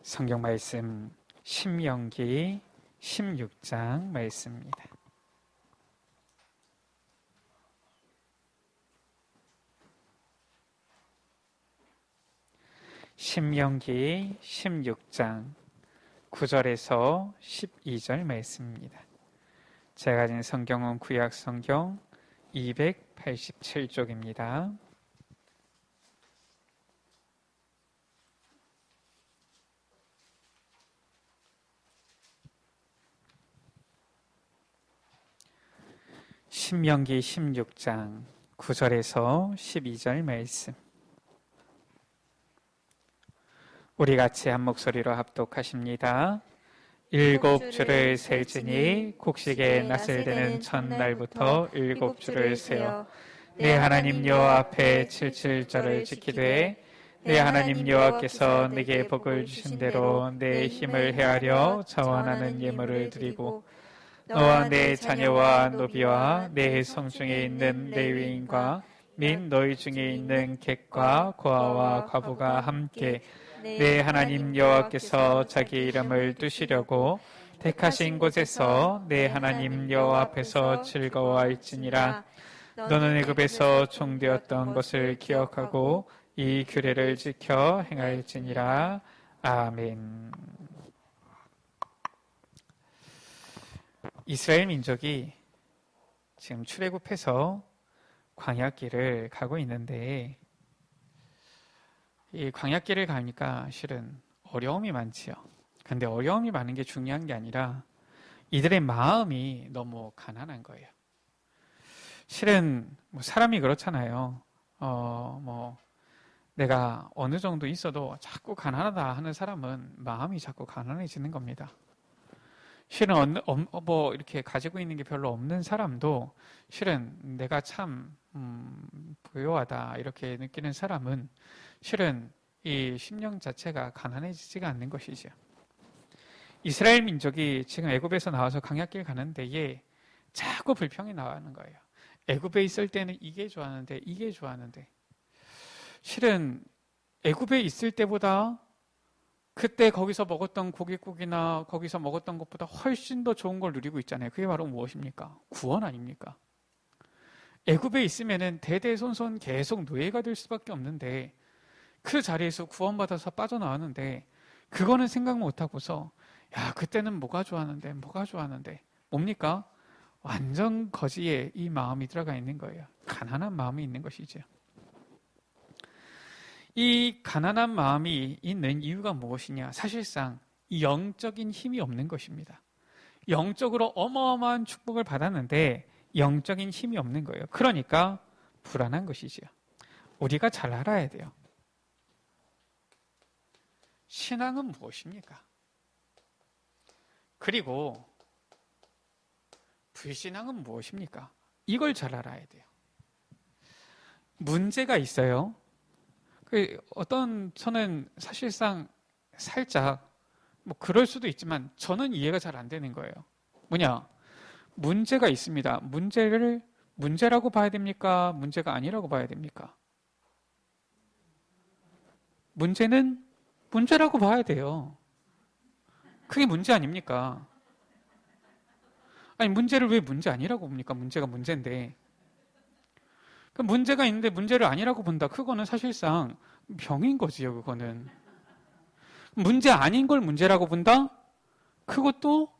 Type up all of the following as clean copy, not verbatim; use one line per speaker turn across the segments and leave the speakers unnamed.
성경 말씀 신명기 16장 말씀입니다. 신명기 16장 9절에서 12절 말씀입니다. 제가 가진 성경은 구약 성경 287쪽입니다. 신명기 16장 9절에서 12절 말씀. 우리 같이 한 목소리로 합독하십니다. 일곱 주를 셀지니 곡식의 낫을 되는 첫날부터 일곱 주를 세어 내 하나님 여호와 앞에 77절을 지키되 내 하나님 여호와께서 내게 복을 주신 대로 내 힘을 헤아려 자원하는 예물을 드리고 너와 내 자녀와 노비와 내 성중에 있는 레위인과 및 너희 중에 있는 객과 고아와 과부가 함께 내 하나님 여호와께서 자기 이름을 두시려고 택하신 곳에서 내 하나님 여호와 앞에서 즐거워할지니라. 너는 애굽에서 종되었던 것을 기억하고 이 규례를 지켜 행할지니라. 아멘. 이스라엘 민족이 지금 출애굽해서 광야길을 가고 있는데 이 광야길을 가니까 실은 어려움이 많지요. 근데 어려움이 많은 게 중요한 게 아니라 이들의 마음이 너무 가난한 거예요. 실은 사람이 그렇잖아요. 내가 어느 정도 있어도 자꾸 가난하다 하는 사람은 마음이 자꾸 가난해지는 겁니다. 실은 이렇게 가지고 있는 게 별로 없는 사람도 실은 내가 참 부유하다 이렇게 느끼는 사람은 실은 이 심령 자체가 가난해지지가 않는 것이죠. 이스라엘 민족이 지금 애굽에서 나와서 광야길 가는 데에 자꾸 불평이 나오는 거예요. 애굽에 있을 때는 이게 좋았는데 이게 좋았는데 실은 애굽에 있을 때보다 그때 거기서 먹었던 고깃국이나 거기서 먹었던 것보다 훨씬 더 좋은 걸 누리고 있잖아요. 그게 바로 무엇입니까? 구원 아닙니까? 애굽에 있으면은 대대손손 계속 노예가 될 수밖에 없는데 그 자리에서 구원받아서 빠져나왔는데 그거는 생각 못하고서 야 그때는 뭐가 좋았는데 뭡니까? 완전 거지에 이 마음이 들어가 있는 거예요. 가난한 마음이 있는 것이죠. 이 가난한 마음이 있는 이유가 무엇이냐? 사실상 영적인 힘이 없는 것입니다. 영적으로 어마어마한 축복을 받았는데 영적인 힘이 없는 거예요. 그러니까 불안한 것이지요. 우리가 잘 알아야 돼요. 신앙은 무엇입니까? 그리고 불신앙은 무엇입니까? 이걸 잘 알아야 돼요. 문제가 있어요. 저는 사실상 살짝 그럴 수도 있지만 저는 이해가 잘 안 되는 거예요. 뭐냐? 문제가 있습니다. 문제를 문제라고 봐야 됩니까? 문제가 아니라고 봐야 됩니까? 문제는 문제라고 봐야 돼요. 그게 문제 아닙니까? 아니 문제를 왜 문제 아니라고 봅니까? 문제가 문제인데. 문제가 있는데 문제를 아니라고 본다. 그거는 사실상 병인 거지요. 그거는. 문제 아닌 걸 문제라고 본다? 그것도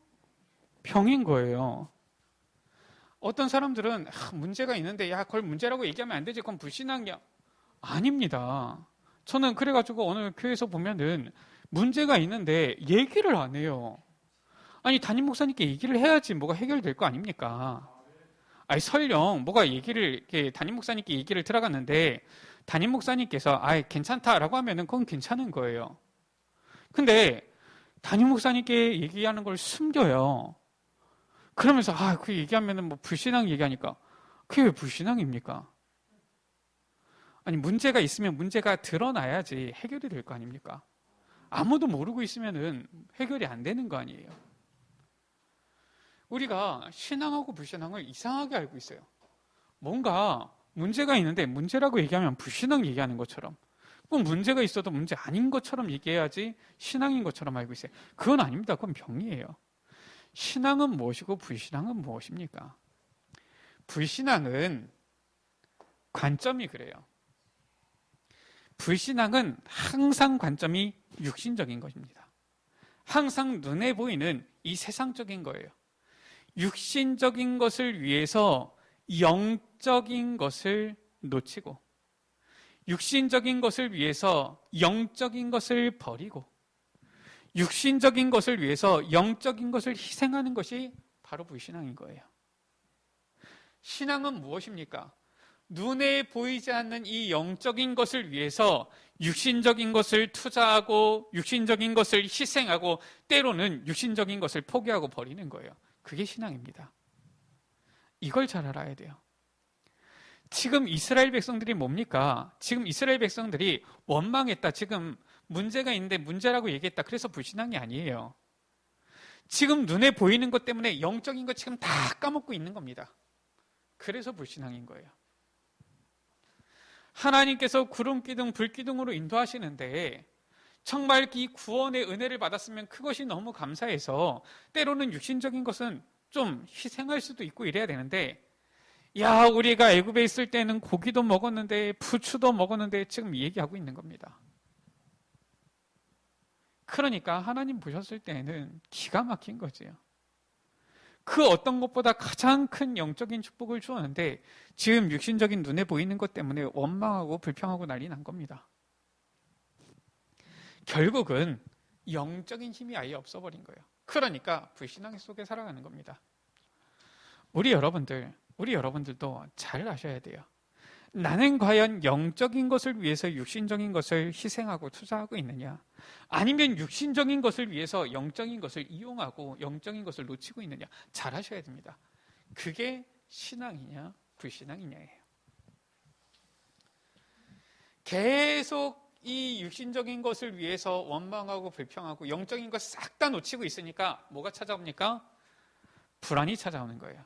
병인 거예요. 어떤 사람들은 문제가 있는데 그걸 문제라고 얘기하면 안 되지. 그건 불신앙이야. 아닙니다. 저는 그래가지고 어느 교회에서 보면은 문제가 있는데 얘기를 안 해요. 아니 담임 목사님께 얘기를 해야지 뭐가 해결될 거 아닙니까? 아니 설령 뭐가 담임 목사님께 얘기를 들어갔는데 담임 목사님께서 괜찮다라고 하면은 그건 괜찮은 거예요. 근데 담임 목사님께 얘기하는 걸 숨겨요. 그러면서 그 얘기하면은 불신앙 얘기하니까 그게 왜 불신앙입니까? 아니 문제가 있으면 문제가 드러나야지 해결이 될 거 아닙니까? 아무도 모르고 있으면은 해결이 안 되는 거 아니에요. 우리가 신앙하고 불신앙을 이상하게 알고 있어요. 뭔가 문제가 있는데 문제라고 얘기하면 불신앙 얘기하는 것처럼 꼭 문제가 있어도 문제 아닌 것처럼 얘기해야지 신앙인 것처럼 알고 있어요. 그건 아닙니다. 그건 병이에요. 신앙은 무엇이고 불신앙은 무엇입니까? 불신앙은 관점이 그래요. 불신앙은 항상 관점이 육신적인 것입니다. 항상 눈에 보이는 이 세상적인 거예요. 육신적인 것을 위해서 영적인 것을 놓치고, 육신적인 것을 위해서 영적인 것을 버리고, 육신적인 것을 위해서 영적인 것을 희생하는 것이 바로 불신앙인 거예요. 신앙은 무엇입니까? 눈에 보이지 않는 이 영적인 것을 위해서 육신적인 것을 투자하고 육신적인 것을 희생하고 때로는 육신적인 것을 포기하고 버리는 거예요. 그게 신앙입니다. 이걸 잘 알아야 돼요. 지금 이스라엘 백성들이 뭡니까? 지금 이스라엘 백성들이 원망했다. 지금 문제가 있는데 문제라고 얘기했다. 그래서 불신앙이 아니에요. 지금 눈에 보이는 것 때문에 영적인 것 지금 다 까먹고 있는 겁니다. 그래서 불신앙인 거예요. 하나님께서 구름기둥, 불기둥으로 인도하시는데 정말 이 구원의 은혜를 받았으면 그것이 너무 감사해서 때로는 육신적인 것은 좀 희생할 수도 있고 이래야 되는데, 야, 우리가 애굽에 있을 때는 고기도 먹었는데 부추도 먹었는데 지금 얘기하고 있는 겁니다. 그러니까 하나님 보셨을 때는 기가 막힌 거지요. 그 어떤 것보다 가장 큰 영적인 축복을 주었는데 지금 육신적인 눈에 보이는 것 때문에 원망하고 불평하고 난리 난 겁니다. 결국은 영적인 힘이 아예 없어버린 거예요. 그러니까 불신앙 속에 살아가는 겁니다. 우리 여러분들도 잘 아셔야 돼요. 나는 과연 영적인 것을 위해서 육신적인 것을 희생하고 투자하고 있느냐? 아니면 육신적인 것을 위해서 영적인 것을 이용하고 영적인 것을 놓치고 있느냐? 잘 하셔야 됩니다. 그게 신앙이냐 불신앙이냐예요. 계속 이 육신적인 것을 위해서 원망하고 불평하고 영적인 것 싹 다 놓치고 있으니까 뭐가 찾아옵니까? 불안이 찾아오는 거예요.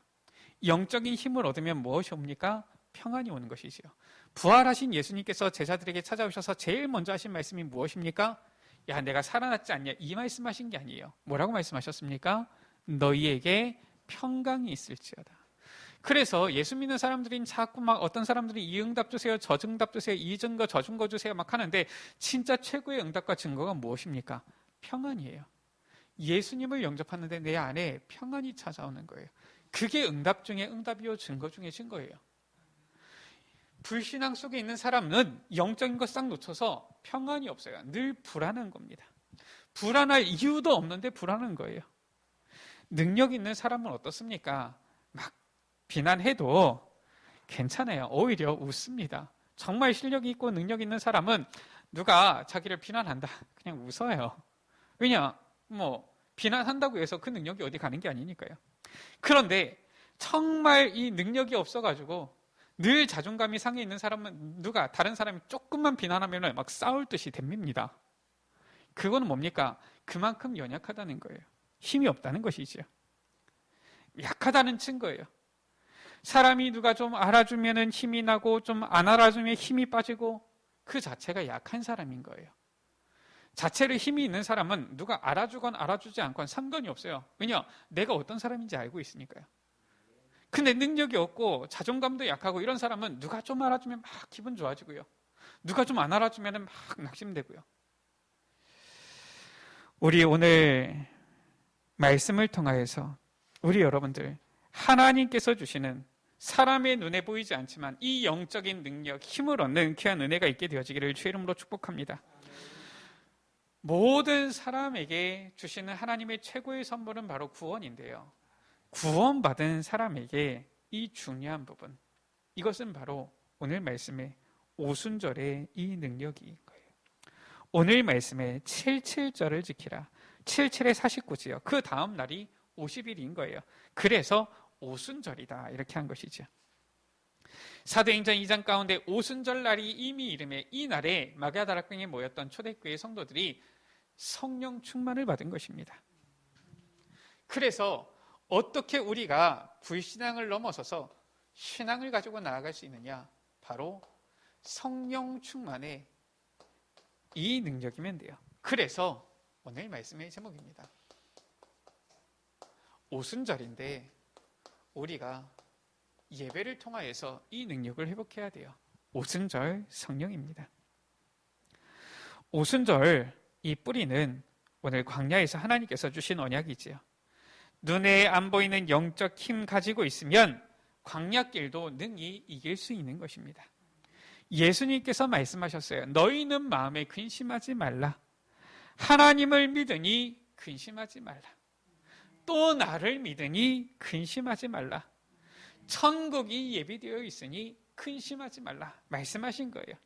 영적인 힘을 얻으면 무엇이 옵니까? 평안이 오는 것이지요. 부활하신 예수님께서 제자들에게 찾아오셔서 제일 먼저 하신 말씀이 무엇입니까? 야, 내가 살아났지 않냐? 이 말씀하신 게 아니에요. 뭐라고 말씀하셨습니까? 너희에게 평강이 있을지어다. 그래서 예수 믿는 사람들이 자꾸 막 어떤 사람들이 이 응답 주세요, 저 응답 주세요, 이 증거, 저 증거 주세요 막 하는데 진짜 최고의 응답과 증거가 무엇입니까? 평안이에요. 예수님을 영접하는데 내 안에 평안이 찾아오는 거예요. 그게 응답 중에 응답이요, 증거 중에 증거예요. 불신앙 속에 있는 사람은 영적인 것 싹 놓쳐서 평안이 없어요. 늘 불안한 겁니다. 불안할 이유도 없는데 불안한 거예요. 능력 있는 사람은 어떻습니까? 막 비난해도 괜찮아요. 오히려 웃습니다. 정말 실력이 있고 능력 있는 사람은 누가 자기를 비난한다, 그냥 웃어요. 왜냐? 비난한다고 해서 그 능력이 어디 가는 게 아니니까요. 그런데 정말 이 능력이 없어가지고 늘 자존감이 상해 있는 사람은 다른 사람이 조금만 비난하면 막 싸울 듯이 됩니다. 그거는 뭡니까? 그만큼 연약하다는 거예요. 힘이 없다는 것이죠. 약하다는 증거예요. 사람이 누가 좀 알아주면 힘이 나고 좀 안 알아주면 힘이 빠지고 그 자체가 약한 사람인 거예요. 자체로 힘이 있는 사람은 누가 알아주건 알아주지 않건 상관이 없어요. 왜냐? 내가 어떤 사람인지 알고 있으니까요. 근데 능력이 없고 자존감도 약하고 이런 사람은 누가 좀 알아주면 막 기분 좋아지고요. 누가 좀 안 알아주면 막 낙심되고요. 우리 오늘 말씀을 통하여서 우리 여러분들 하나님께서 주시는 사람의 눈에 보이지 않지만 이 영적인 능력, 힘을 얻는 귀한 은혜가 있게 되어지기를 주의 이름으로 축복합니다. 모든 사람에게 주시는 하나님의 최고의 선물은 바로 구원인데요. 구원받은 사람에게 이 중요한 부분, 이것은 바로 오늘 말씀의 오순절의 이 능력인 거예요. 오늘 말씀의 77절을 지키라. 77의 49지요. 그 다음 날이 50일인 거예요. 그래서 오순절이다 이렇게 한 것이죠. 사도행전 2장 가운데 오순절 날이 이미 이름에 이 날에 마가다락방에 모였던 초대교회 성도들이 성령 충만을 받은 것입니다. 그래서 어떻게 우리가 불신앙을 넘어서서 신앙을 가지고 나아갈 수 있느냐? 바로 성령 충만에 이 능력이면 돼요. 그래서 오늘 말씀의 제목입니다. 오순절인데 우리가 예배를 통하여서 이 능력을 회복해야 돼요. 오순절 성령입니다. 오순절 이 뿌리는 오늘 광야에서 하나님께서 주신 언약이지요. 눈에 안 보이는 영적 힘 가지고 있으면 광야길도 능히 이길 수 있는 것입니다. 예수님께서 말씀하셨어요. 너희는 마음에 근심하지 말라. 하나님을 믿으니 근심하지 말라. 또 나를 믿으니 근심하지 말라. 천국이 예비되어 있으니 근심하지 말라. 말씀하신 거예요.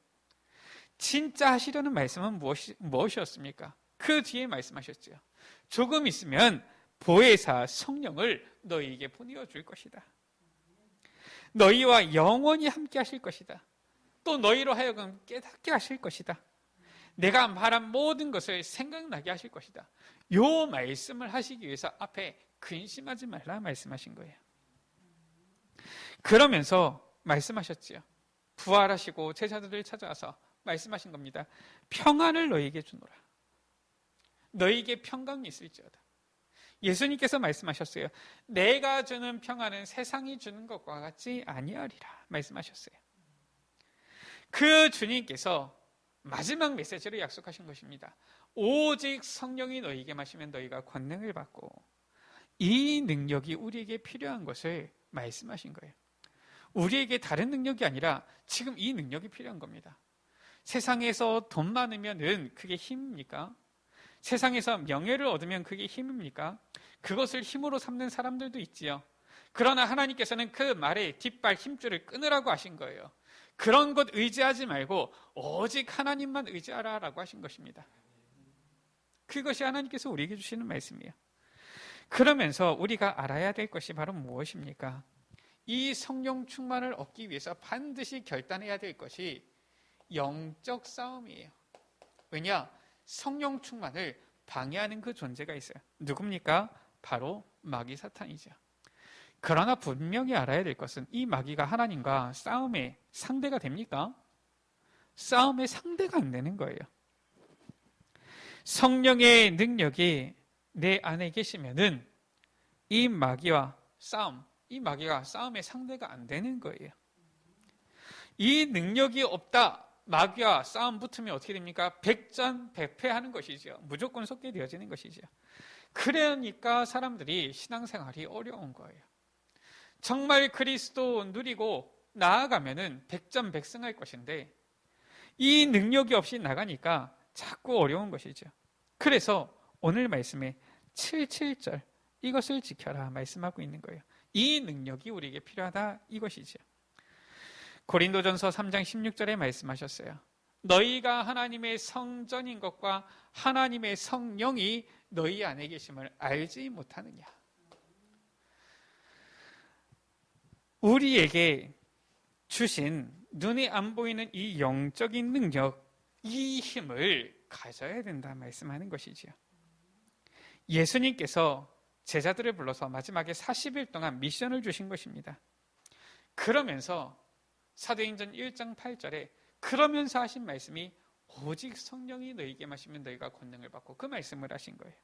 진짜 하시려는 말씀은 무엇이었습니까? 그 뒤에 말씀하셨죠. 조금 있으면 보혜사 성령을 너희에게 보내어 줄 것이다. 너희와 영원히 함께 하실 것이다. 또 너희로 하여금 깨닫게 하실 것이다. 내가 말한 모든 것을 생각나게 하실 것이다. 요 말씀을 하시기 위해서 앞에 근심하지 말라 말씀하신 거예요. 그러면서 말씀하셨지요. 부활하시고 제자들을 찾아와서 말씀하신 겁니다. 평안을 너희에게 주노라. 너희에게 평강이 있을지어다. 예수님께서 말씀하셨어요. 내가 주는 평안은 세상이 주는 것과 같지 아니하리라 말씀하셨어요. 그 주님께서 마지막 메시지로 약속하신 것입니다. 오직 성령이 너희에게 마시면 너희가 권능을 받고, 이 능력이 우리에게 필요한 것을 말씀하신 거예요. 우리에게 다른 능력이 아니라 지금 이 능력이 필요한 겁니다. 세상에서 돈 많으면은 그게 힘입니까? 세상에서 명예를 얻으면 그게 힘입니까? 그것을 힘으로 삼는 사람들도 있지요. 그러나 하나님께서는 그 말에 뒷발 힘줄을 끊으라고 하신 거예요. 그런 것 의지하지 말고 오직 하나님만 의지하라라고 하신 것입니다. 그것이 하나님께서 우리에게 주시는 말씀이에요. 그러면서 우리가 알아야 될 것이 바로 무엇입니까? 이 성령 충만을 얻기 위해서 반드시 결단해야 될 것이 영적 싸움이에요. 왜냐? 성령 충만을 방해하는 그 존재가 있어요. 누굽니까? 바로 마귀 사탄이죠. 그러나 분명히 알아야 될 것은 이 마귀가 하나님과 싸움의 상대가 됩니까? 싸움의 상대가 안 되는 거예요. 성령의 능력이 내 안에 계시면은 이 마귀와 싸움, 이 마귀가 싸움의 상대가 안 되는 거예요. 이 능력이 없다. 마귀와 싸움 붙으면 어떻게 됩니까? 백전백패하는 것이죠. 무조건 속게 되어지는 것이죠. 그러니까 사람들이 신앙생활이 어려운 거예요. 정말 그리스도 누리고 나아가면은 백전백승할 것인데 이 능력이 없이 나가니까 자꾸 어려운 것이죠. 그래서 오늘 말씀에 7.7절 이것을 지켜라 말씀하고 있는 거예요. 이 능력이 우리에게 필요하다 이것이죠. 고린도전서 3장 16절에 말씀하셨어요. 너희가 하나님의 성전인 것과 하나님의 성령이 너희 안에 계심을 알지 못하느냐. 우리에게 주신 눈에 안 보이는 이 영적인 능력, 이 힘을 가져야 된다 말씀하는 것이지요. 예수님께서 제자들을 불러서 마지막에 40일 동안 미션을 주신 것입니다. 그러면서 사도행전 1장 8절에 그러면서 하신 말씀이 오직 성령이 너희에게 마시면 너희가 권능을 받고, 그 말씀을 하신 거예요.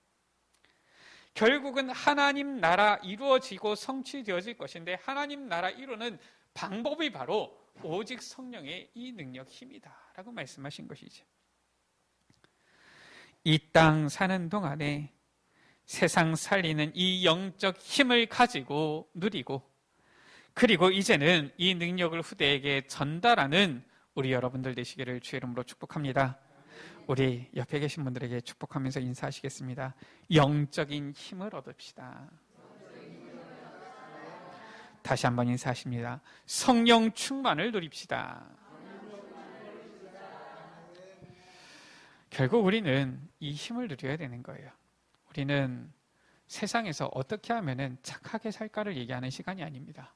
결국은 하나님 나라 이루어지고 성취되어질 것인데 하나님 나라 이루는 방법이 바로 오직 성령의 이 능력 힘이다 라고 말씀하신 것이죠. 이 땅 사는 동안에 세상 살리는 이 영적 힘을 가지고 누리고, 그리고 이제는 이 능력을 후대에게 전달하는 우리 여러분들 되시기를 주의 이름으로 축복합니다. 우리 옆에 계신 분들에게 축복하면서 인사하시겠습니다. 영적인 힘을 얻읍시다. 다시 한번 인사하십니다. 성령 충만을 누립시다. 결국 우리는 이 힘을 누려야 되는 거예요. 우리는 세상에서 어떻게 하면 착하게 살까를 얘기하는 시간이 아닙니다.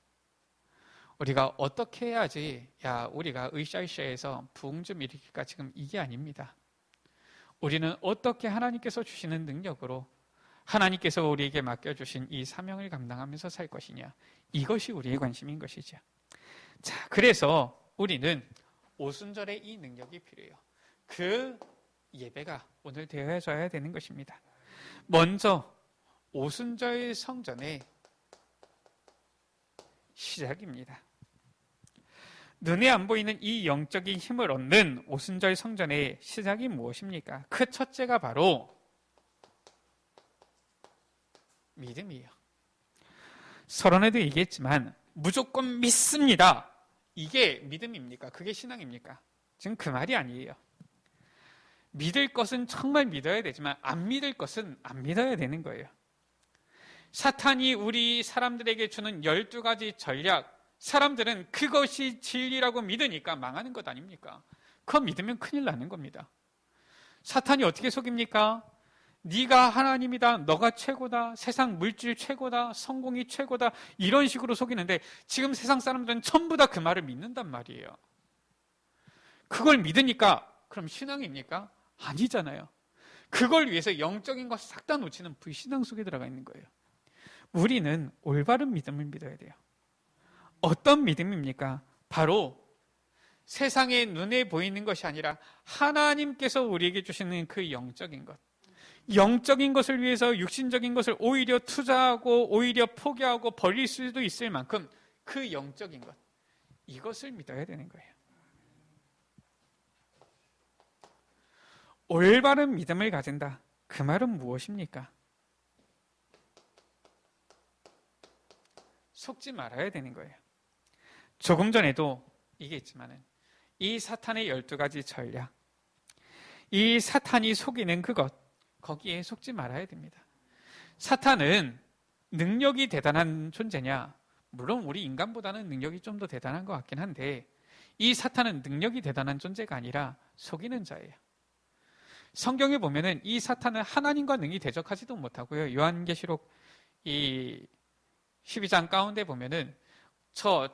우리가 어떻게 해야지 우리가 으쌰으쌰해서 부흥 좀 일으킬까, 지금 이게 아닙니다. 우리는 어떻게 하나님께서 주시는 능력으로 하나님께서 우리에게 맡겨주신 이 사명을 감당하면서 살 것이냐, 이것이 우리의 관심인 것이죠. 자, 그래서 우리는 오순절에 이 능력이 필요해요. 그 예배가 오늘 되어져야 되는 것입니다. 먼저 오순절 성전의 시작입니다. 눈에 안 보이는 이 영적인 힘을 얻는 오순절 성전의 시작이 무엇입니까? 그 첫째가 바로 믿음이에요. 서론에도 얘기했지만 무조건 믿습니다. 이게 믿음입니까? 그게 신앙입니까? 지금 그 말이 아니에요. 믿을 것은 정말 믿어야 되지만 안 믿을 것은 안 믿어야 되는 거예요. 사탄이 우리 사람들에게 주는 12가지 전략, 사람들은 그것이 진리라고 믿으니까 망하는 것 아닙니까? 그거 믿으면 큰일 나는 겁니다. 사탄이 어떻게 속입니까? 네가 하나님이다, 너가 최고다, 세상 물질 최고다, 성공이 최고다, 이런 식으로 속이는데 지금 세상 사람들은 전부 다 그 말을 믿는단 말이에요. 그걸 믿으니까 그럼 신앙입니까? 아니잖아요. 그걸 위해서 영적인 것을 싹 다 놓치는 불신앙 속에 들어가 있는 거예요. 우리는 올바른 믿음을 믿어야 돼요. 어떤 믿음입니까? 바로 세상의 눈에 보이는 것이 아니라 하나님께서 우리에게 주시는 그 영적인 것. 영적인 것을 위해서 육신적인 것을 오히려 투자하고 오히려 포기하고 버릴 수도 있을 만큼 그 영적인 것. 이것을 믿어야 되는 거예요. 올바른 믿음을 가진다. 그 말은 무엇입니까? 속지 말아야 되는 거예요. 조금 전에도 얘기했지만은 이 사탄의 12가지 전략, 이 사탄이 속이는 그것, 거기에 속지 말아야 됩니다. 사탄은 능력이 대단한 존재냐? 물론 우리 인간보다는 능력이 좀 더 대단한 것 같긴 한데 이 사탄은 능력이 대단한 존재가 아니라 속이는 자예요. 성경에 보면은 이 사탄은 하나님과 능히 대적하지도 못하고요. 요한계시록 이 12장 가운데 보면은 저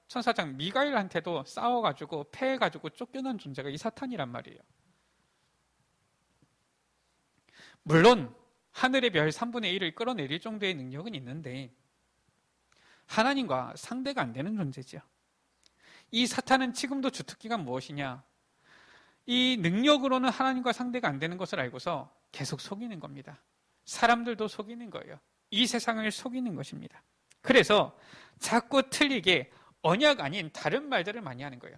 천사장 미가엘한테도 싸워가지고 패해가지고 쫓겨난 존재가 이 사탄이란 말이에요. 물론 하늘의 별 3분의 1을 끌어내릴 정도의 능력은 있는데 하나님과 상대가 안 되는 존재죠. 이 사탄은 지금도 주특기가 무엇이냐? 이 능력으로는 하나님과 상대가 안 되는 것을 알고서 계속 속이는 겁니다. 사람들도 속이는 거예요. 이 세상을 속이는 것입니다. 그래서 자꾸 틀리게 언약 아닌 다른 말들을 많이 하는 거예요.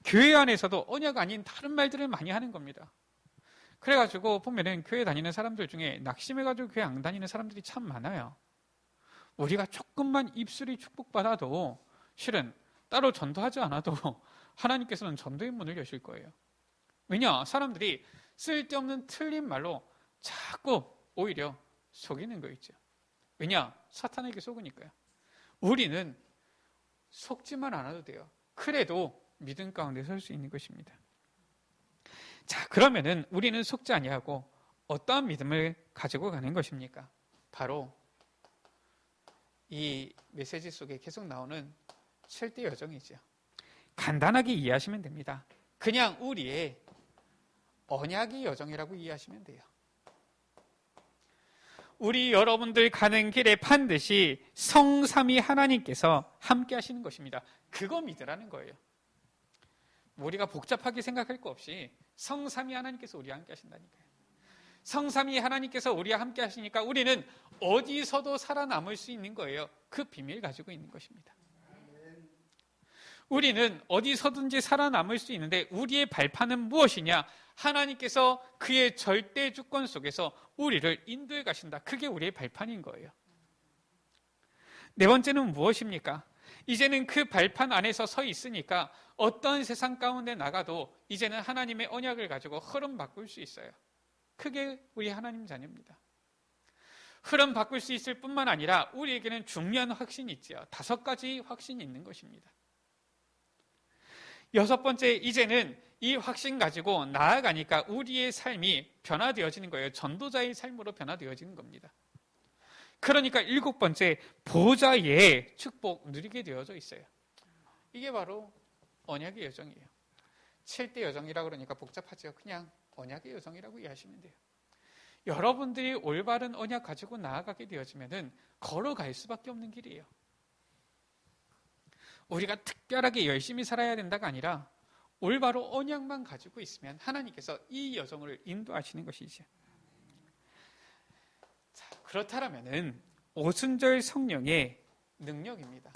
교회 안에서도 언약 아닌 다른 말들을 많이 하는 겁니다. 그래가지고 보면은 교회 다니는 사람들 중에 낙심해가지고 교회 안 다니는 사람들이 참 많아요. 우리가 조금만 입술이 축복받아도 실은 따로 전도하지 않아도 하나님께서는 전도의 문을 여실 거예요. 왜냐? 사람들이 쓸데없는 틀린 말로 자꾸 오히려 속이는 거 있죠. 왜냐? 사탄에게 속으니까요. 우리는 속지만 않아도 돼요. 그래도 믿음 가운데 설 수 있는 것입니다. 자, 그러면은 우리는 속지 아니하고 어떠한 믿음을 가지고 가는 것입니까? 바로 이 메시지 속에 계속 나오는 7대 여정이죠. 간단하게 이해하시면 됩니다. 그냥 우리의 언약의 여정이라고 이해하시면 돼요. 우리 여러분들 가는 길에 반드시 성삼위 하나님께서 함께 하시는 것입니다. 그거 믿으라는 거예요. 우리가 복잡하게 생각할 거 없이 성삼위 하나님께서 우리와 함께 하신다니까요. 성삼위 하나님께서 우리와 함께 하시니까 우리는 어디서도 살아남을 수 있는 거예요. 그 비밀 가지고 있는 것입니다. 우리는 어디서든지 살아남을 수 있는데 우리의 발판은 무엇이냐? 하나님께서 그의 절대 주권 속에서 우리를 인도해 가신다. 그게 우리의 발판인 거예요. 네 번째는 무엇입니까? 이제는 그 발판 안에서 서 있으니까 어떤 세상 가운데 나가도 이제는 하나님의 언약을 가지고 흐름 바꿀 수 있어요. 그게 우리 하나님 자녀입니다. 흐름 바꿀 수 있을 뿐만 아니라 우리에게는 중요한 확신이 있죠. 5가지 확신이 있는 것입니다. 6번째, 이제는 이 확신 가지고 나아가니까 우리의 삶이 변화되어지는 거예요. 전도자의 삶으로 변화되어지는 겁니다. 그러니까 7번째, 보좌의 축복 누리게 되어져 있어요. 이게 바로 언약의 여정이에요. 7대 여정이라고 그러니까 복잡하죠. 그냥 언약의 여정이라고 이해하시면 돼요. 여러분들이 올바른 언약 가지고 나아가게 되어지면은 걸어갈 수밖에 없는 길이에요. 우리가 특별하게 열심히 살아야 된다가 아니라 올바로 언약만 가지고 있으면 하나님께서 이 여정을 인도하시는 것이죠. 자, 그렇다면은 오순절 성령의 능력입니다.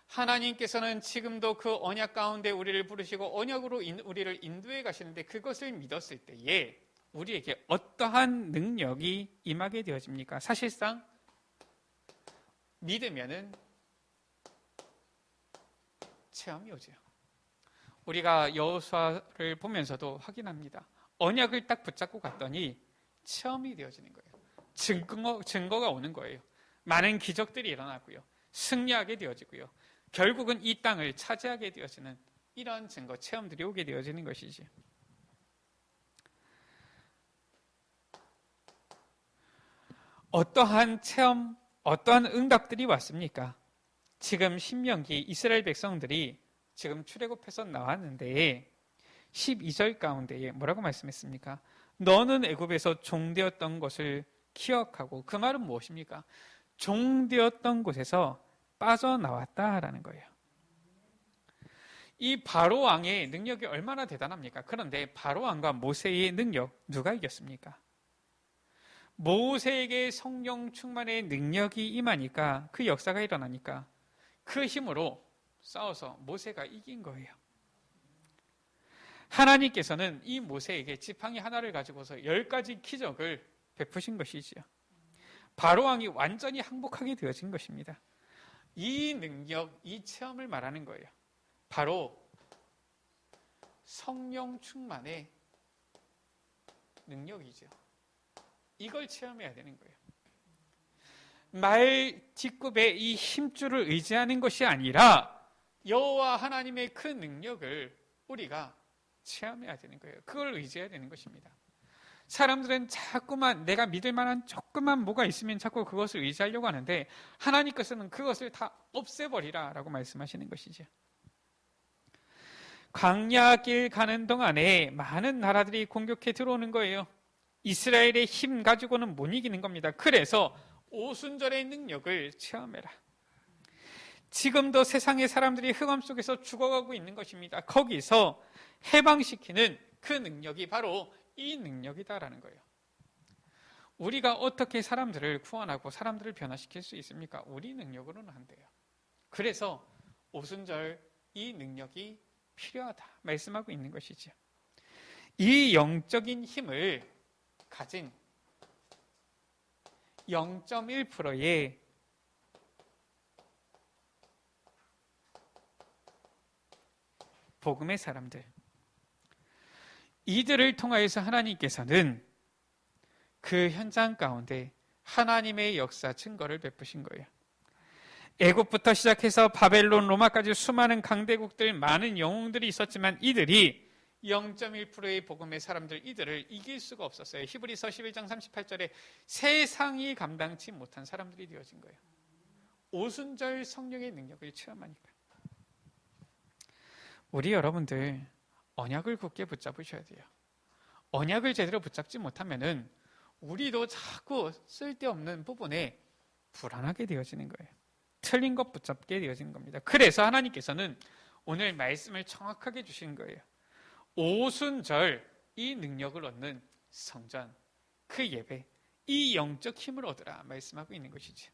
하나님께서는 지금도 그 언약 가운데 우리를 부르시고 언약으로 우리를 인도해 가시는데 그것을 믿었을 때에 우리에게 어떠한 능력이 임하게 되어집니까? 사실상 믿으면은 체험이 오죠. 우리가 여호수아를 보면서도 확인합니다. 언약을 딱 붙잡고 갔더니 체험이 되어지는 거예요. 증거가 오는 거예요. 많은 기적들이 일어나고요. 승리하게 되어지고요. 결국은 이 땅을 차지하게 되어지는 이런 증거, 체험들이 오게 되어지는 것이지. 어떠한 체험, 어떠한 응답들이 왔습니까? 지금 신명기 이스라엘 백성들이 지금 출애굽해서 나왔는데 12절 가운데에 뭐라고 말씀했습니까? 너는 애굽에서 종되었던 것을 기억하고, 그 말은 무엇입니까? 종되었던 곳에서 빠져나왔다라는 거예요. 이 바로 왕의 능력이 얼마나 대단합니까? 그런데 바로 왕과 모세의 능력 누가 이겼습니까? 모세에게 성령 충만의 능력이 임하니까, 그 역사가 일어나니까 그 힘으로 싸워서 모세가 이긴 거예요. 하나님께서는 이 모세에게 지팡이 하나를 가지고서 10가지 기적을 베푸신 것이지요. 바로왕이 완전히 항복하게 되어진 것입니다. 이 능력, 이 체험을 말하는 거예요. 바로 성령 충만의 능력이죠. 이걸 체험해야 되는 거예요. 말 뒷굽에 이 힘줄을 의지하는 것이 아니라 여호와 하나님의 그 능력을 우리가 체험해야 되는 거예요. 그걸 의지해야 되는 것입니다. 사람들은 자꾸만 내가 믿을 만한 조그만 뭐가 있으면 자꾸 그것을 의지하려고 하는데, 하나님께서는 그것을 다 없애버리라 라고 말씀하시는 것이죠. 광야길 가는 동안에 많은 나라들이 공격해 들어오는 거예요. 이스라엘의 힘 가지고는 못 이기는 겁니다. 그래서 오순절의 능력을 체험해라. 지금도 세상의 사람들이 흑암 속에서 죽어가고 있는 것입니다. 거기서 해방시키는 그 능력이 바로 이 능력이다라는 거예요. 우리가 어떻게 사람들을 구원하고 사람들을 변화시킬 수 있습니까? 우리 능력으로는 안 돼요. 그래서 오순절 이 능력이 필요하다 말씀하고 있는 것이죠. 이 영적인 힘을 가진 0.1%의 복음의 사람들, 이들을 통하여서 하나님께서는 그 현장 가운데 하나님의 역사 증거를 베푸신 거예요. 애굽부터 시작해서 바벨론, 로마까지 수많은 강대국들, 많은 영웅들이 있었지만 이들이 0.1%의 복음의 사람들, 이들을 이길 수가 없었어요. 히브리서 11장 38절에 세상이 감당치 못한 사람들이 되어진 거예요. 오순절 성령의 능력을 체험하니까. 우리 여러분들 언약을 굳게 붙잡으셔야 돼요. 언약을 제대로 붙잡지 못하면은 우리도 자꾸 쓸데없는 부분에 불안하게 되어지는 거예요. 틀린 것 붙잡게 되어지는 겁니다. 그래서 하나님께서는 오늘 말씀을 정확하게 주신 거예요. 오순절 이 능력을 얻는 성전, 그 예배, 이 영적 힘을 얻으라 말씀하고 있는 것이죠.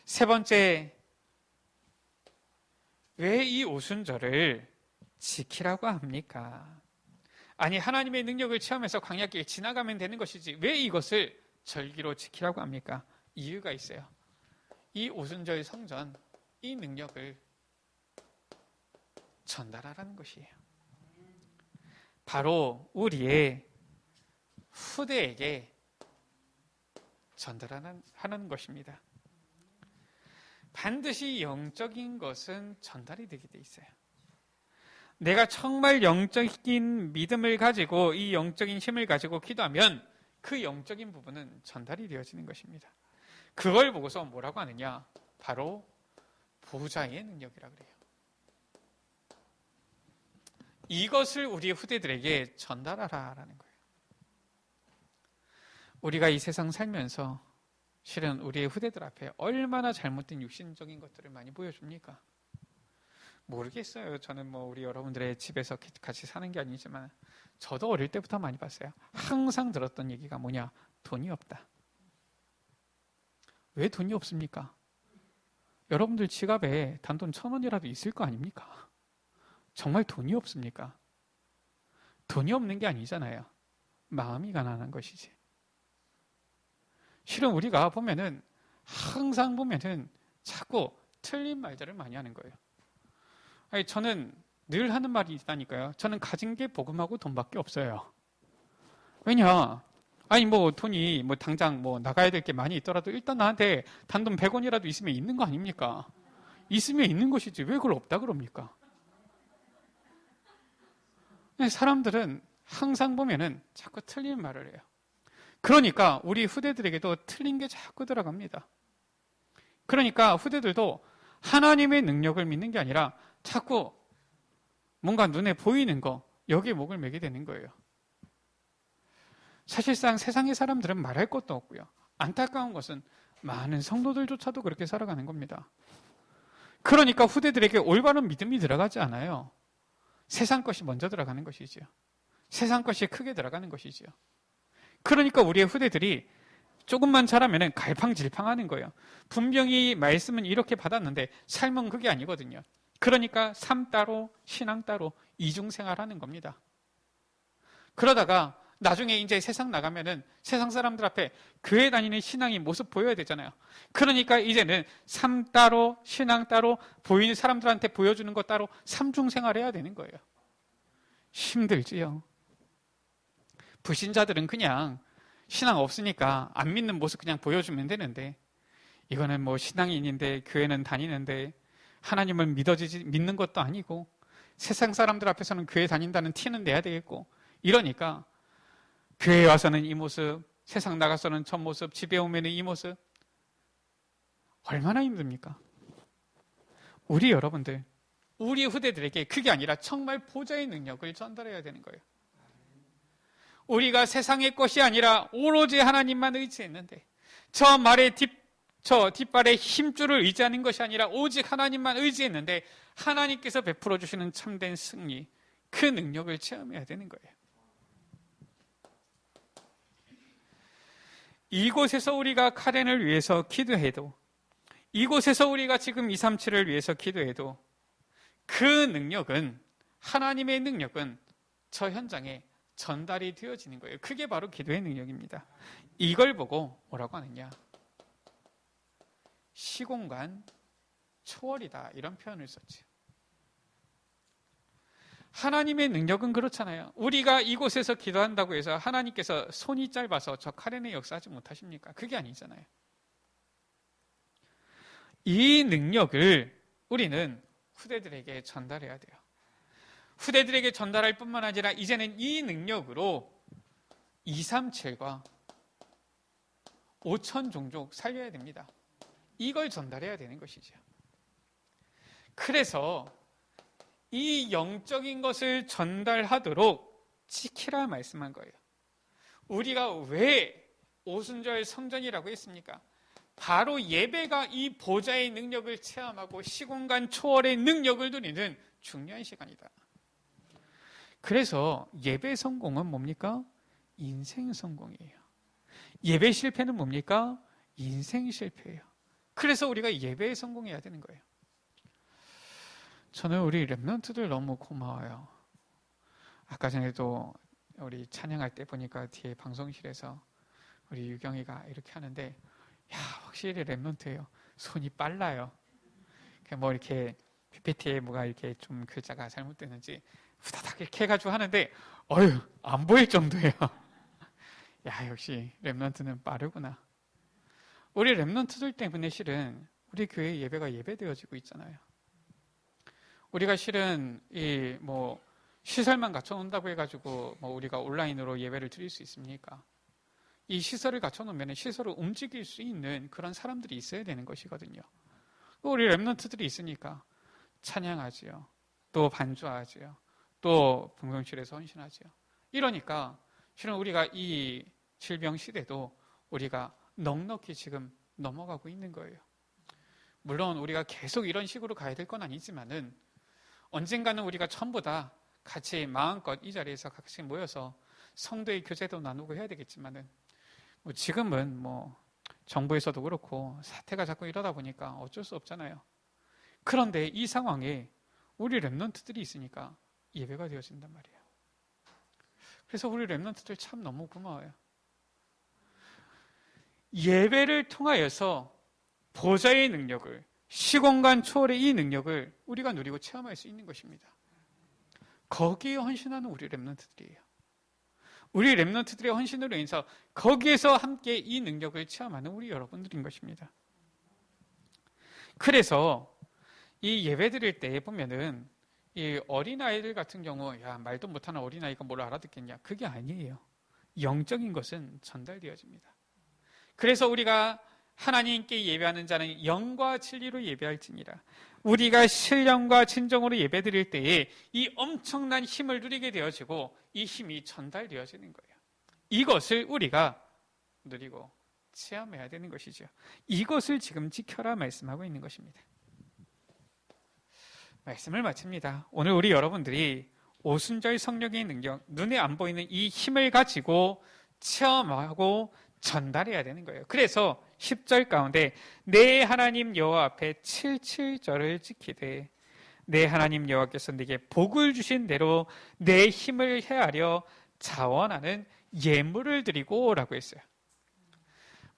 세 번째, 왜 이 오순절을 지키라고 합니까? 아니, 하나님의 능력을 체험해서 광야길 지나가면 되는 것이지 왜 이것을 절기로 지키라고 합니까? 이유가 있어요. 이 오순절 성전, 이 능력을 전달하라는 것이에요. 바로 우리의 후대에게 전달하는 것입니다. 반드시 영적인 것은 전달이 되게 돼 있어요. 내가 정말 영적인 믿음을 가지고 이 영적인 힘을 가지고 기도하면 그 영적인 부분은 전달이 되어지는 것입니다. 그걸 보고서 뭐라고 하느냐? 바로 보좌의 능력이라고 그래요. 이것을 우리 후대들에게 전달하라라는 거예요. 우리가 이 세상 살면서 실은 우리의 후대들 앞에 얼마나 잘못된 육신적인 것들을 많이 보여줍니까? 모르겠어요. 저는 뭐 우리 여러분들의 집에서 같이 사는 게 아니지만 저도 어릴 때부터 많이 봤어요. 항상 들었던 얘기가 뭐냐? 돈이 없다. 왜 돈이 없습니까? 여러분들 지갑에 단돈 1,000원이라도 있을 거 아닙니까? 정말 돈이 없습니까? 돈이 없는 게 아니잖아요. 마음이 가난한 것이지. 실은 우리가 보면은 항상 보면은 자꾸 틀린 말들을 많이 하는 거예요. 아니, 저는 늘 하는 말이 있다니까요. 저는 가진 게 복음하고 돈밖에 없어요. 왜냐? 아니 뭐 돈이 뭐 당장 뭐 나가야 될 게 많이 있더라도 일단 나한테 단돈 100원이라도 있으면 있는 거 아닙니까? 있으면 있는 것이지 왜 그걸 없다 그럽니까? 사람들은 항상 보면은 자꾸 틀린 말을 해요. 그러니까 우리 후대들에게도 틀린 게 자꾸 들어갑니다. 그러니까 후대들도 하나님의 능력을 믿는 게 아니라 자꾸 뭔가 눈에 보이는 거, 여기에 목을 매게 되는 거예요. 사실상 세상의 사람들은 말할 것도 없고요. 안타까운 것은 많은 성도들조차도 그렇게 살아가는 겁니다. 그러니까 후대들에게 올바른 믿음이 들어가지 않아요. 세상 것이 먼저 들어가는 것이지요. 세상 것이 크게 들어가는 것이지요. 그러니까 우리의 후대들이 조금만 잘하면 갈팡질팡하는 거예요. 분명히 말씀은 이렇게 받았는데 삶은 그게 아니거든요. 그러니까 삶 따로 신앙 따로 이중생활하는 겁니다. 그러다가 나중에 이제 세상 나가면은 세상 사람들 앞에 교회 다니는 신앙이 모습 보여야 되잖아요. 그러니까 이제는 삶 따로 신앙 따로 보이는 사람들한테 보여주는 것 따로 삼중생활해야 되는 거예요. 힘들지요. 불신자들은 그냥 신앙 없으니까 안 믿는 모습 그냥 보여주면 되는데 이거는 뭐 신앙인인데 교회는 다니는데 하나님을 믿는 것도 아니고 세상 사람들 앞에서는 교회 다닌다는 티는 내야 되겠고 이러니까 교회에 와서는 이 모습, 세상 나가서는 저 모습, 집에 오면은 이 모습 얼마나 힘듭니까? 우리 여러분들, 우리 후대들에게 그게 아니라 정말 보좌의 능력을 전달해야 되는 거예요. 우리가 세상의 것이 아니라 오로지 하나님만 의지했는데 저 뒷발에 힘줄을 의지하는 것이 아니라 오직 하나님만 의지했는데 하나님께서 베풀어 주시는 참된 승리, 그 능력을 체험해야 되는 거예요. 이곳에서 우리가 카렌을 위해서 기도해도 이곳에서 우리가 지금 237을 위해서 기도해도 그 능력은 하나님의 능력은 저 현장에 전달이 되어지는 거예요. 그게 바로 기도의 능력입니다. 이걸 보고 뭐라고 하느냐? 시공간 초월이다 이런 표현을 썼죠. 하나님의 능력은 그렇잖아요. 우리가 이곳에서 기도한다고 해서 하나님께서 손이 짧아서 저 카렌에 역사하지 못하십니까? 그게 아니잖아요. 이 능력을 우리는 후대들에게 전달해야 돼요. 후대들에게 전달할 뿐만 아니라 이제는 이 능력으로 237과 5천 종족 살려야 됩니다. 이걸 전달해야 되는 것이죠. 그래서 이 영적인 것을 전달하도록 지키라 말씀한 거예요. 우리가 왜 오순절 성전이라고 했습니까? 바로 예배가 이 보좌의 능력을 체험하고 시공간 초월의 능력을 누리는 중요한 시간이다. 그래서 예배 성공은 뭡니까? 인생 성공이에요. 예배 실패는 뭡니까? 인생 실패예요. 그래서 우리가 예배에 성공해야 되는 거예요. 저는 우리 랩런트들 너무 고마워요. 아까 전에도 우리 찬양할 때 보니까 뒤에 방송실에서 우리 유경이가 이렇게 하는데 야 확실히 랩런트예요. 손이 빨라요. 뭐 이렇게 PPT에 뭐가 이렇게 좀 글자가 잘못됐는지 후다닥 이렇게 해가지고 하는데 어휴 안 보일 정도예요. 야 역시 랩런트는 빠르구나. 우리 랩런트들 때문에 실은 우리 교회 예배가 예배되어지고 있잖아요. 우리가 실은 이 뭐 시설만 갖춰놓는다고 해가지고 뭐 우리가 온라인으로 예배를 드릴 수 있습니까? 이 시설을 갖춰놓으면 시설을 움직일 수 있는 그런 사람들이 있어야 되는 것이거든요. 우리 랩런트들이 있으니까 찬양하지요. 또 반주하지요. 또 봉성실에서 헌신하지요. 이러니까 실은 우리가 이 질병 시대도 우리가 넉넉히 지금 넘어가고 있는 거예요. 물론 우리가 계속 이런 식으로 가야 될 건 아니지만은 언젠가는 우리가 전부 다 같이 마음껏 이 자리에서 같이 모여서 성도의 교제도 나누고 해야 되겠지만은 지금은 정부에서도 그렇고 사태가 자꾸 이러다 보니까 어쩔 수 없잖아요. 그런데 이 상황에 우리 랩런트들이 있으니까 예배가 되어진단 말이에요. 그래서 우리 랩런트들 참 너무 고마워요. 예배를 통하여서 보좌의 능력을, 시공간 초월의 이 능력을 우리가 누리고 체험할 수 있는 것입니다. 거기에 헌신하는 우리 랩런트들이에요. 우리 랩런트들의 헌신으로 인해서 거기에서 함께 이 능력을 체험하는 우리 여러분들인 것입니다. 그래서 이 예배 드릴 때 보면은 이 어린아이들 같은 경우, 야, 말도 못하는 어린아이가 뭘 알아듣겠냐? 그게 아니에요. 영적인 것은 전달되어집니다. 그래서 우리가 하나님께 예배하는 자는 영과 진리로 예배할지니라. 우리가 신령과 진정으로 예배드릴 때에 이 엄청난 힘을 누리게 되어지고 이 힘이 전달되어지는 거예요. 이것을 우리가 누리고 체험해야 되는 것이죠. 이것을 지금 지켜라 말씀하고 있는 것입니다. 말씀을 마칩니다. 오늘 우리 여러분들이 오순절 성령의 능력, 눈에 안 보이는 이 힘을 가지고 체험하고 전달해야 되는 거예요. 그래서 10절 가운데 내 하나님 여호와 앞에 77절을 지키되 내 하나님 여호와께서 네게 복을 주신 대로 내 힘을 헤아려 자원하는 예물을 드리고 라고 했어요.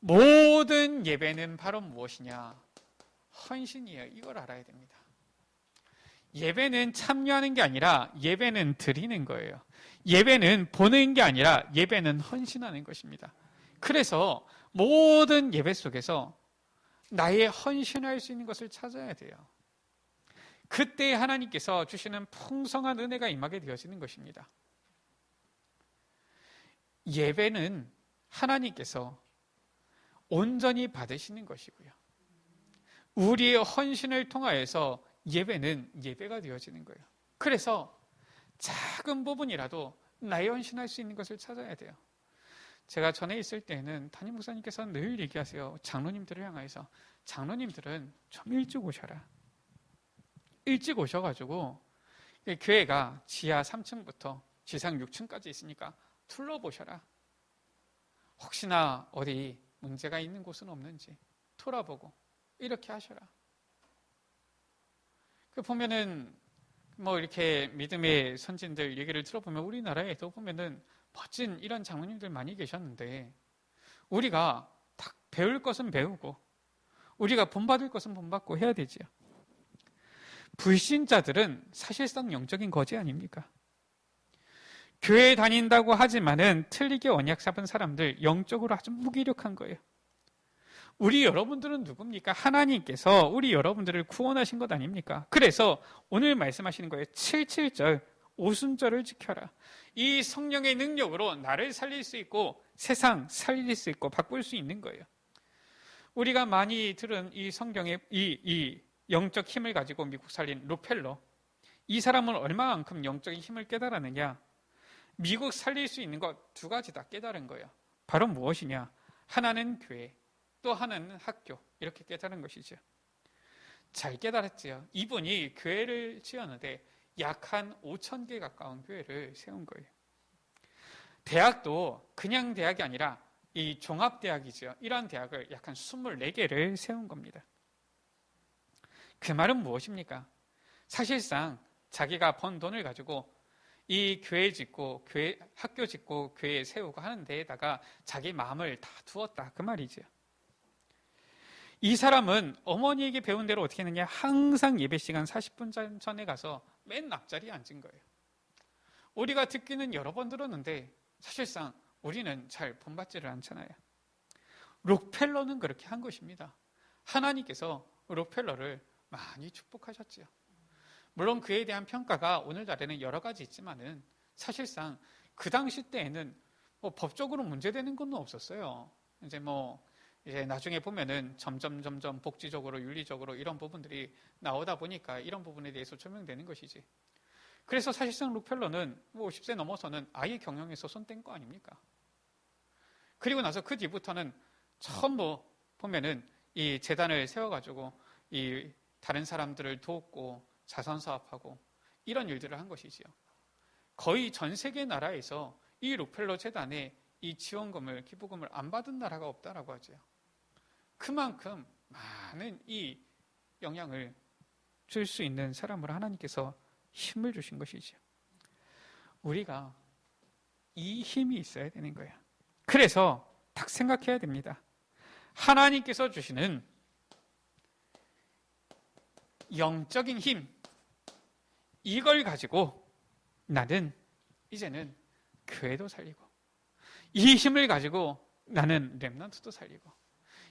모든 예배는 바로 무엇이냐? 헌신이에요. 이걸 알아야 됩니다. 예배는 참여하는 게 아니라 예배는 드리는 거예요. 예배는 보는 게 아니라 예배는 헌신하는 것입니다. 그래서 모든 예배 속에서 나의 헌신할 수 있는 것을 찾아야 돼요. 그때 하나님께서 주시는 풍성한 은혜가 임하게 되어지는 것입니다. 예배는 하나님께서 온전히 받으시는 것이고요. 우리의 헌신을 통하여서 예배는 예배가 되어지는 거예요. 그래서 작은 부분이라도 나의 헌신할 수 있는 것을 찾아야 돼요. 제가 전에 있을 때는 담임 목사님께서 늘 얘기하세요. 장로님들을 향해서 장로님들은 좀 일찍 오셔라. 일찍 오셔가지고 교회가 지하 3층부터 지상 6층까지 있으니까 둘러보셔라. 혹시나 어디 문제가 있는 곳은 없는지 돌아보고 이렇게 하셔라. 그 보면은 이렇게 믿음의 선진들 얘기를 들어보면 우리나라에도 보면은 멋진 이런 장로님들 많이 계셨는데 우리가 딱 배울 것은 배우고 우리가 본받을 것은 본받고 해야 되지요. 불신자들은 사실상 영적인 거지 아닙니까? 교회 다닌다고 하지만은 틀리게 언약 잡은 사람들 영적으로 아주 무기력한 거예요. 우리 여러분들은 누굽니까? 하나님께서 우리 여러분들을 구원하신 것 아닙니까? 그래서 오늘 말씀하시는 거예요. 77절 오순절을 지켜라. 이 성령의 능력으로 나를 살릴 수 있고 세상 살릴 수 있고 바꿀 수 있는 거예요. 우리가 많이 들은 이 성경의 이 영적 힘을 가지고 미국 살린 록펠러, 이 사람은 얼마만큼 영적인 힘을 깨달았느냐? 미국 살릴 수 있는 것 두 가지 다 깨달은 거예요. 바로 무엇이냐? 하나는 교회, 또 하나는 학교. 이렇게 깨달은 것이죠. 잘 깨달았지요. 이분이 교회를 지었는데 약 한 5,000개 가까운 교회를 세운 거예요. 대학도 그냥 대학이 아니라 이 종합대학이죠. 이러한 대학을 약 한 24개를 세운 겁니다. 그 말은 무엇입니까? 사실상 자기가 번 돈을 가지고 이 교회 짓고 학교 짓고 교회 세우고 하는 데에다가 자기 마음을 다 두었다. 그 말이죠. 이 사람은 어머니에게 배운 대로 어떻게 했느냐? 항상 예배 시간 40분 전에 가서 맨 앞자리에 앉은 거예요. 우리가 듣기는 여러 번 들었는데 사실상 우리는 잘 본받지를 않잖아요. 록펠러는 그렇게 한 것입니다. 하나님께서 록펠러를 많이 축복하셨지요. 물론 그에 대한 평가가 오늘날에는 여러 가지 있지만은 사실상 그 당시 때에는 법적으로 문제되는 건 없었어요. 이제 나중에 보면은 점점 복지적으로 윤리적으로 이런 부분들이 나오다 보니까 이런 부분에 대해서 조명되는 것이지. 그래서 사실상 록펠러는 50세 넘어서는 아예 경영에서 손 뗀 거 아닙니까? 그리고 나서 그 뒤부터는 전부 보면은 이 재단을 세워가지고 이 다른 사람들을 돕고 자선 사업하고 이런 일들을 한 것이지요. 거의 전 세계 나라에서 이 록펠러 재단에 이 지원금을, 기부금을 안 받은 나라가 없다라고 하죠. 그만큼 많은 이 영향을 줄 수 있는 사람으로 하나님께서 힘을 주신 것이죠. 우리가 이 힘이 있어야 되는 거예요. 그래서 딱 생각해야 됩니다. 하나님께서 주시는 영적인 힘, 이걸 가지고 나는 이제는 교회도 살리고, 이 힘을 가지고 나는 렘넌트도 살리고,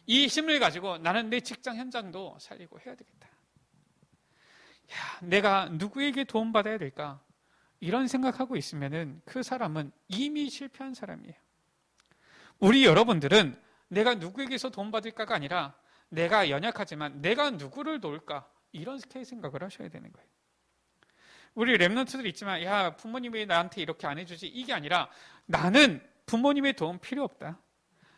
이 힘을 가지고 나는 내 직장 현장도 살리고 해야 되겠다. 내가 누구에게 도움받아야 될까? 이런 생각하고 있으면은 그 사람은 이미 실패한 사람이에요. 우리 여러분들은 내가 누구에게서 도움받을까가 아니라 내가 연약하지만 내가 누구를 도울까? 이렇게 생각을 하셔야 되는 거예요. 우리 렘넌트들 있지만, 야, 부모님이 나한테 이렇게 안 해주지, 이게 아니라 나는 부모님의 도움 필요 없다.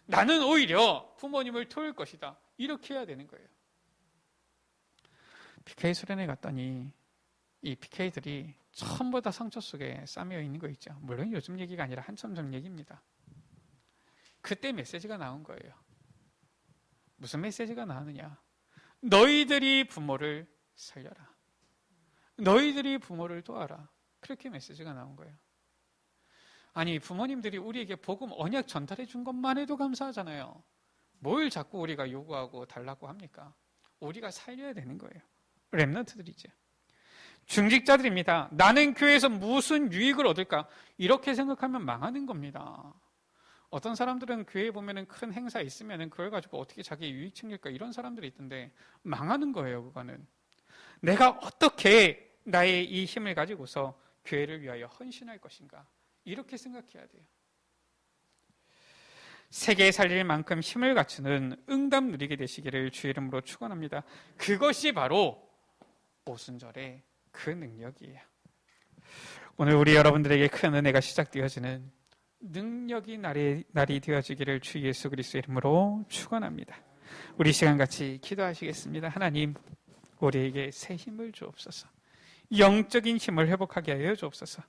나는 오히려 부모님을 도울 것이다. 이렇게 해야 되는 거예요. PK 수련회 갔더니 이 PK들이 전부 다 상처 속에 싸매어 있는 거 있죠. 물론 요즘 얘기가 아니라 한참 전 얘기입니다. 그때 메시지가 나온 거예요. 무슨 메시지가 나오느냐? 너희들이 부모를 살려라. 너희들이 부모를 도와라. 그렇게 메시지가 나온 거예요. 아니, 부모님들이 우리에게 복음 언약 전달해 준 것만 해도 감사하잖아요. 뭘 자꾸 우리가 요구하고 달라고 합니까? 우리가 살려야 되는 거예요. 렘넌트들이죠. 중직자들입니다. 나는 교회에서 무슨 유익을 얻을까? 이렇게 생각하면 망하는 겁니다. 어떤 사람들은 교회에 보면은 큰 행사 있으면은 그걸 가지고 어떻게 자기 유익 챙길까? 이런 사람들이 있던데 망하는 거예요, 그거는. 내가 어떻게 나의 이 힘을 가지고서 교회를 위하여 헌신할 것인가? 이렇게 생각해야 돼요. 세계 살릴 만큼 힘을 갖추는 응답 누리게 되시기를 주의 이름으로 축원합니다. 그것이 바로 오순절의 그 능력이에요. 오늘 우리 여러분들에게 큰 은혜가 시작되어지는 능력이 날이 되어지기를 주 예수 그리스도의 이름으로 축원합니다. 우리 시간 같이 기도하시겠습니다. 하나님, 우리에게 새 힘을 주옵소서. 영적인 힘을 회복하게 하여 주옵소서.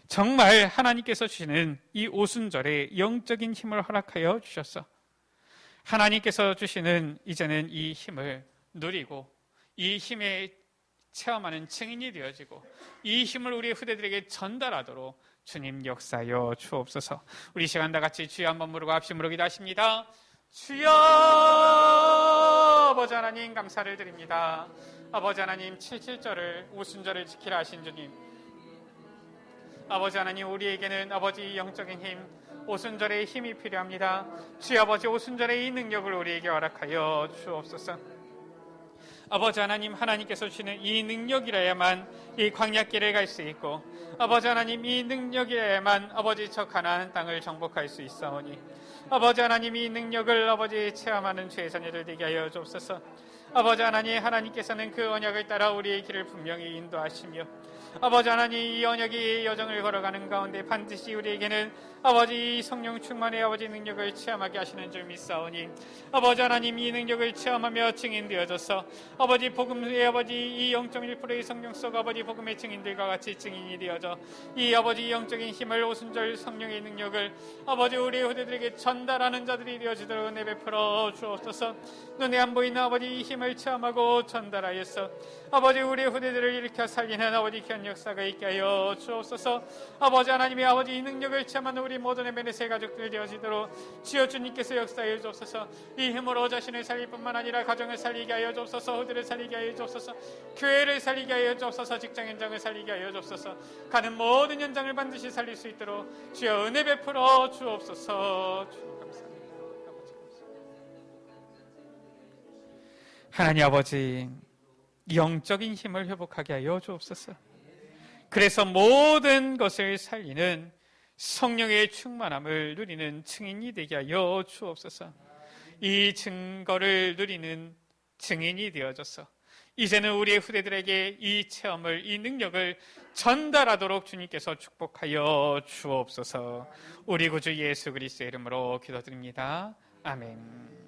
정말 하나님께서 주시는 이 오순절에 영적인 힘을 허락하여 주셔서 하나님께서 주시는 이제는 이 힘을 누리고 이 힘에 체험하는 증인이 되어지고 이 힘을 우리 후대들에게 전달하도록 주님 역사여 주옵소서. 우리 시간 다 같이 주여 한번 부르고 합심으로 기도하십니다. 주여, 아버지 하나님 감사를 드립니다. 아버지 하나님 77절을 오순절을 지키라 하신 주님, 아버지 하나님, 우리에게는 아버지 영적인 힘, 오순절의 힘이 필요합니다. 주여 아버지, 오순절의 이 능력을 우리에게 허락하여 주옵소서. 아버지 하나님, 하나님께서 주시는 이 능력이라야만 이 광야길을 갈 수 있고, 아버지 하나님, 이 능력이라야만 아버지 저 가나안 땅을 정복할 수 있사오니, 아버지 하나님, 이 능력을 아버지 체험하는 죄의 자녀들 되게 하여 주옵소서. 아버지 하나님, 하나님께서는 그 언약을 따라 우리의 길을 분명히 인도하시며, 아버지 하나님, 이 언약의 여정을 걸어가는 가운데 반드시 우리에게는 아버지 성령 충만의 아버지 능력을 체험하게 하시는 줄 믿사오니, 아버지 하나님, 이 능력을 체험하며 증인되어져서 아버지 복음의 아버지 이 0.1%의 성령 속 아버지 복음의 증인들과 같이 증인이 되어져 이 아버지 영적인 힘을 오순절 성령의 능력을 아버지 우리 후대들에게 전달하는 자들이 되어지도록 내베풀어 주옵소서. 눈에 안 보이는 아버지 이 힘을 체험하고 전달하여서 아버지 우리 후대들을 일으켜 살리는 아버지 귀한 역사가 있게 하여 주옵소서. 아버지 하나님의 아버지 이 능력을 체험하는 우리 모든 베네세 가족들 되어지도록 주여 주님께서 역사해 주옵소서. 이 힘으로 자신을 살릴 뿐만 아니라 가정을 살리게 하여 주옵소서. 후대를 살리게 하여 주옵소서. 교회를 살리게 하여 주옵소서. 직장 현장을 살리게 하여 주옵소서. 가는 모든 현장을 반드시 살릴 수 있도록 주여 은혜 베풀어 주옵소서. 주님 감사합니다. 아버지 감사합니다. 하나님 아버지, 영적인 힘을 회복하게 하여 주옵소서. 그래서 모든 것을 살리는 성령의 충만함을 누리는 증인이 되게 하여 주옵소서. 이 증거를 누리는 증인이 되어져서 이제는 우리의 후대들에게 이 체험을, 이 능력을 전달하도록 주님께서 축복하여 주옵소서. 우리 구주 예수 그리스도의 이름으로 기도드립니다. 아멘.